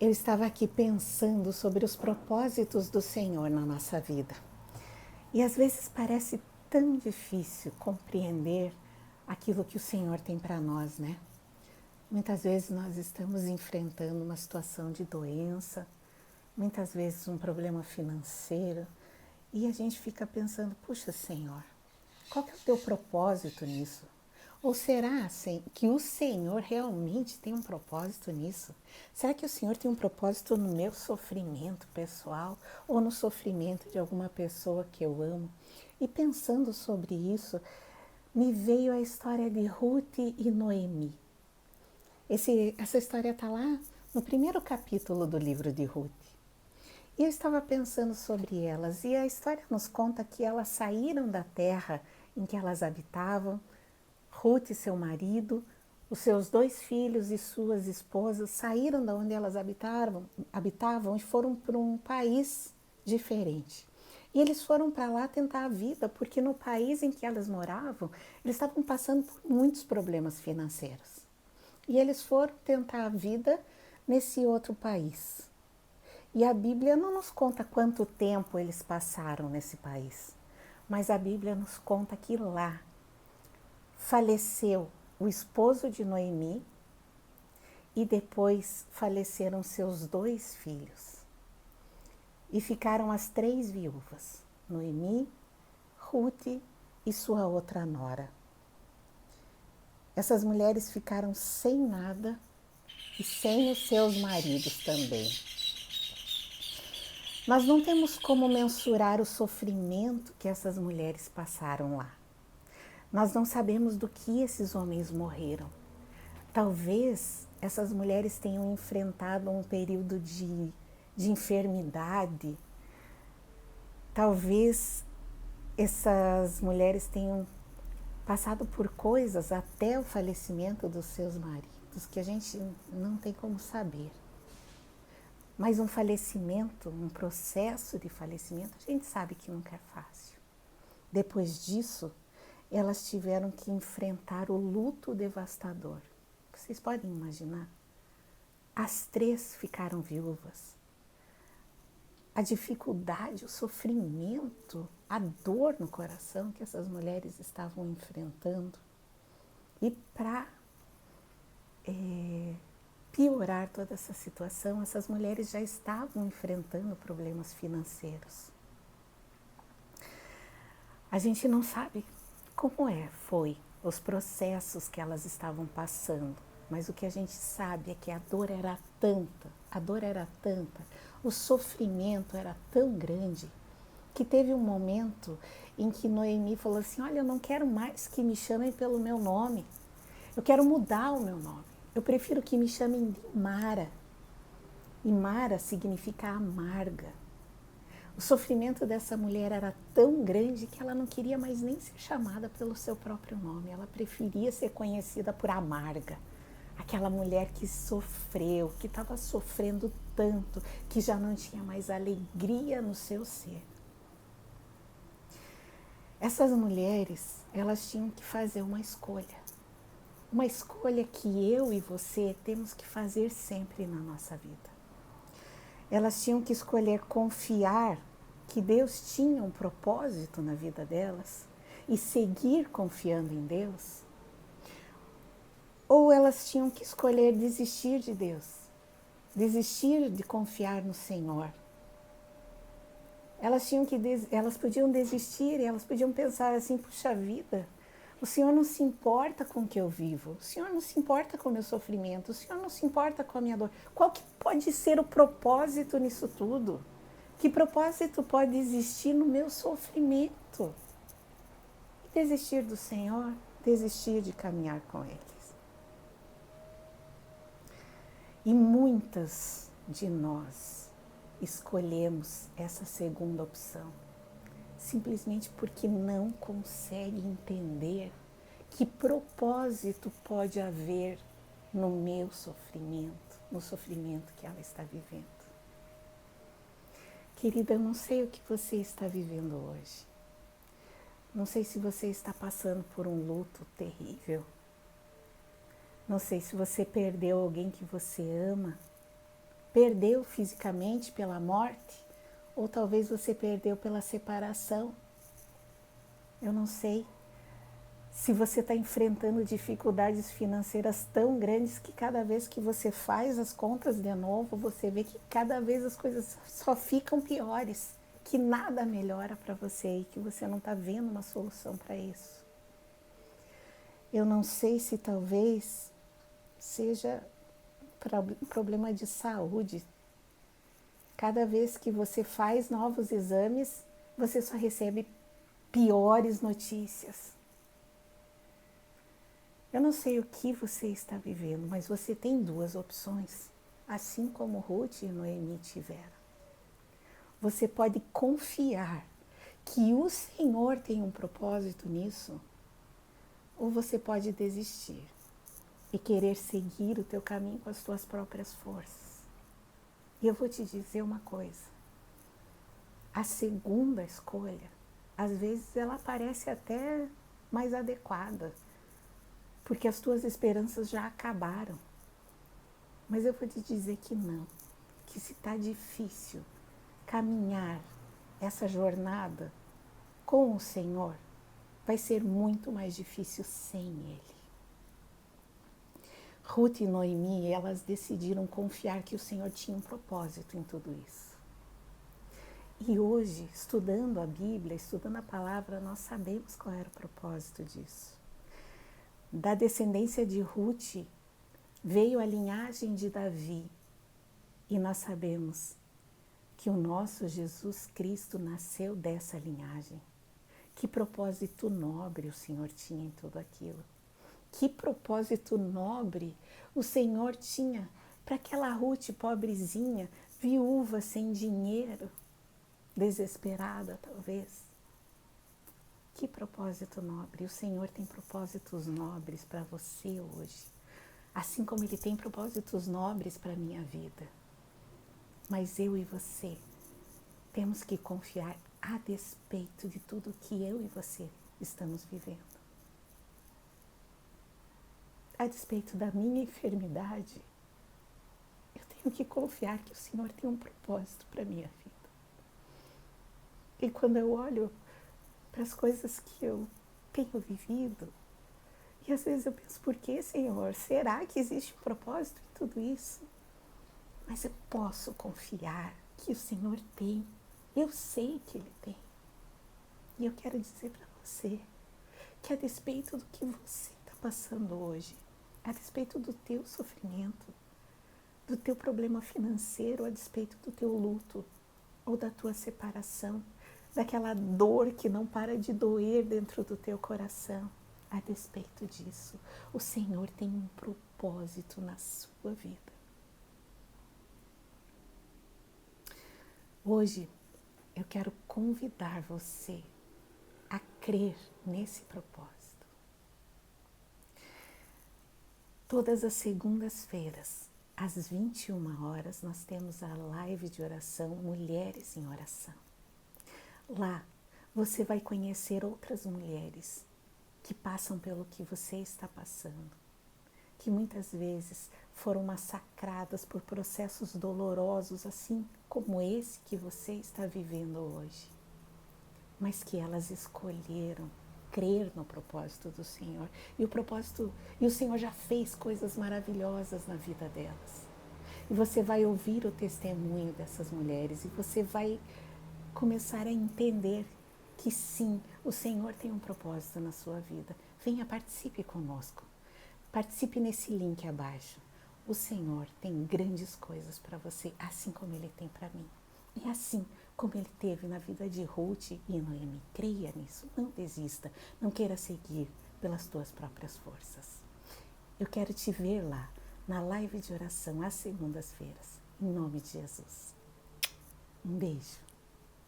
Eu estava aqui pensando sobre os propósitos do Senhor na nossa vida. E às vezes parece tão difícil compreender aquilo que o Senhor tem para nós, né? Muitas vezes nós estamos enfrentando uma situação de doença, muitas vezes um problema financeiro, e a gente fica pensando, puxa, Senhor, qual que é o teu propósito nisso? Ou será que o Senhor realmente tem um propósito nisso? Será que o Senhor tem um propósito no meu sofrimento pessoal ou no sofrimento de alguma pessoa que eu amo? E pensando sobre isso, me veio a história de Ruth e Noemi. Essa história está lá no primeiro capítulo do livro de Ruth. E eu estava pensando sobre elas, e a história nos conta que elas saíram da terra em que elas habitavam. Ruth e seu marido, os seus 2 filhos e suas esposas saíram da onde elas habitavam e foram para um país diferente. E eles foram para lá tentar a vida, porque no país em que elas moravam, eles estavam passando por muitos problemas financeiros. E eles foram tentar a vida nesse outro país. E a Bíblia não nos conta quanto tempo eles passaram nesse país, mas a Bíblia nos conta que lá faleceu o esposo de Noemi e depois faleceram seus 2 filhos. E ficaram as 3 viúvas, Noemi, Ruth e sua outra nora. Essas mulheres ficaram sem nada e sem os seus maridos também. Nós não temos como mensurar o sofrimento que essas mulheres passaram lá. Nós não sabemos do que esses homens morreram. Talvez essas mulheres tenham enfrentado um período de enfermidade. Talvez essas mulheres tenham passado por coisas até o falecimento dos seus maridos que a gente não tem como saber. Mas um falecimento, um processo de falecimento, a gente sabe que nunca é fácil. Depois disso, elas tiveram que enfrentar o luto devastador. Vocês podem imaginar? As 3 ficaram viúvas. A dificuldade, o sofrimento, a dor no coração que essas mulheres estavam enfrentando. E para piorar toda essa situação, essas mulheres já estavam enfrentando problemas financeiros. A gente não sabe como foi os processos que elas estavam passando, mas o que a gente sabe é que a dor era tanta, o sofrimento era tão grande, que teve um momento em que Noemi falou assim, olha, eu não quero mais que me chamem pelo meu nome, eu quero mudar o meu nome, eu prefiro que me chamem de Mara, e Mara significa amarga. O sofrimento dessa mulher era tão grande que ela não queria mais nem ser chamada pelo seu próprio nome. Ela preferia ser conhecida por amarga. Aquela mulher que sofreu, que estava sofrendo tanto, que já não tinha mais alegria no seu ser. Essas mulheres, elas tinham que fazer uma escolha. Uma escolha que eu e você temos que fazer sempre na nossa vida. Elas tinham que escolher confiar que Deus tinha um propósito na vida delas e seguir confiando em Deus, ou elas tinham que escolher desistir de Deus, desistir de confiar no Senhor. Elas podiam desistir, elas podiam pensar assim, puxa vida, o Senhor não se importa com o que eu vivo, o Senhor não se importa com o meu sofrimento, o Senhor não se importa com a minha dor. Qual que pode ser o propósito nisso tudo? Que propósito pode existir no meu sofrimento? E desistir do Senhor, desistir de caminhar com eles. E muitas de nós escolhemos essa segunda opção, simplesmente porque não consegue entender que propósito pode haver no meu sofrimento, no sofrimento que ela está vivendo. Querida, eu não sei o que você está vivendo hoje. Não sei se você está passando por um luto terrível. Não sei se você perdeu alguém que você ama. perdeu fisicamente pela morte, ou talvez você perdeu pela separação. Eu não sei. Se você está enfrentando dificuldades financeiras tão grandes que cada vez que você faz as contas de novo, você vê que cada vez as coisas só ficam piores, que nada melhora para você e que você não está vendo uma solução para isso. Eu não sei se talvez seja problema de saúde. Cada vez que você faz novos exames, você só recebe piores notícias. Eu não sei o que você está vivendo, mas você tem duas opções, assim como Ruth e Noemi tiveram. Você pode confiar que o Senhor tem um propósito nisso, ou você pode desistir e querer seguir o teu caminho com as tuas próprias forças. E eu vou te dizer uma coisa, a segunda escolha, às vezes ela parece até mais adequada, porque as tuas esperanças já acabaram. Mas eu vou te dizer que não, que se está difícil caminhar essa jornada com o Senhor, vai ser muito mais difícil sem Ele. Ruth e Noemi, elas decidiram confiar que o Senhor tinha um propósito em tudo isso. E hoje, estudando a Bíblia, estudando a palavra, nós sabemos qual era o propósito disso. Da descendência de Ruth veio a linhagem de Davi, e nós sabemos que o nosso Jesus Cristo nasceu dessa linhagem. Que propósito nobre o Senhor tinha em tudo aquilo. Que propósito nobre o Senhor tinha para aquela Ruth pobrezinha, viúva, sem dinheiro, desesperada talvez. Que propósito nobre. O Senhor tem propósitos nobres para você hoje, assim como Ele tem propósitos nobres para a minha vida. Mas eu e você temos que confiar a despeito de tudo que eu e você estamos vivendo. A despeito da minha enfermidade, eu tenho que confiar que o Senhor tem um propósito para a minha vida. E quando eu olho para as coisas que eu tenho vivido, e às vezes eu penso, por que, Senhor? Será que existe um propósito em tudo isso? Mas eu posso confiar que o Senhor tem. Eu sei que Ele tem. E eu quero dizer para você que a despeito do que você está passando hoje, a despeito do teu sofrimento, do teu problema financeiro, a despeito do teu luto ou da tua separação, daquela dor que não para de doer dentro do teu coração, a despeito disso, o Senhor tem um propósito na sua vida. Hoje eu quero convidar você a crer nesse propósito. Todas as segundas-feiras, às 21 horas, nós temos a live de oração Mulheres em Oração. Lá você vai conhecer outras mulheres que passam pelo que você está passando, que muitas vezes foram massacradas por processos dolorosos, assim como esse que você está vivendo hoje, mas que elas escolheram crer no propósito do Senhor. E o Senhor já fez coisas maravilhosas na vida delas. E você vai ouvir o testemunho dessas mulheres e você vai começar a entender que sim, o Senhor tem um propósito na sua vida. Venha, participe conosco. Participe nesse link abaixo. O Senhor tem grandes coisas para você, assim como Ele tem para mim. E assim como Ele teve na vida de Ruth e Noemi. Creia nisso, não desista, não queira seguir pelas tuas próprias forças. Eu quero te ver lá, na live de oração, às segundas-feiras, em nome de Jesus. Um beijo.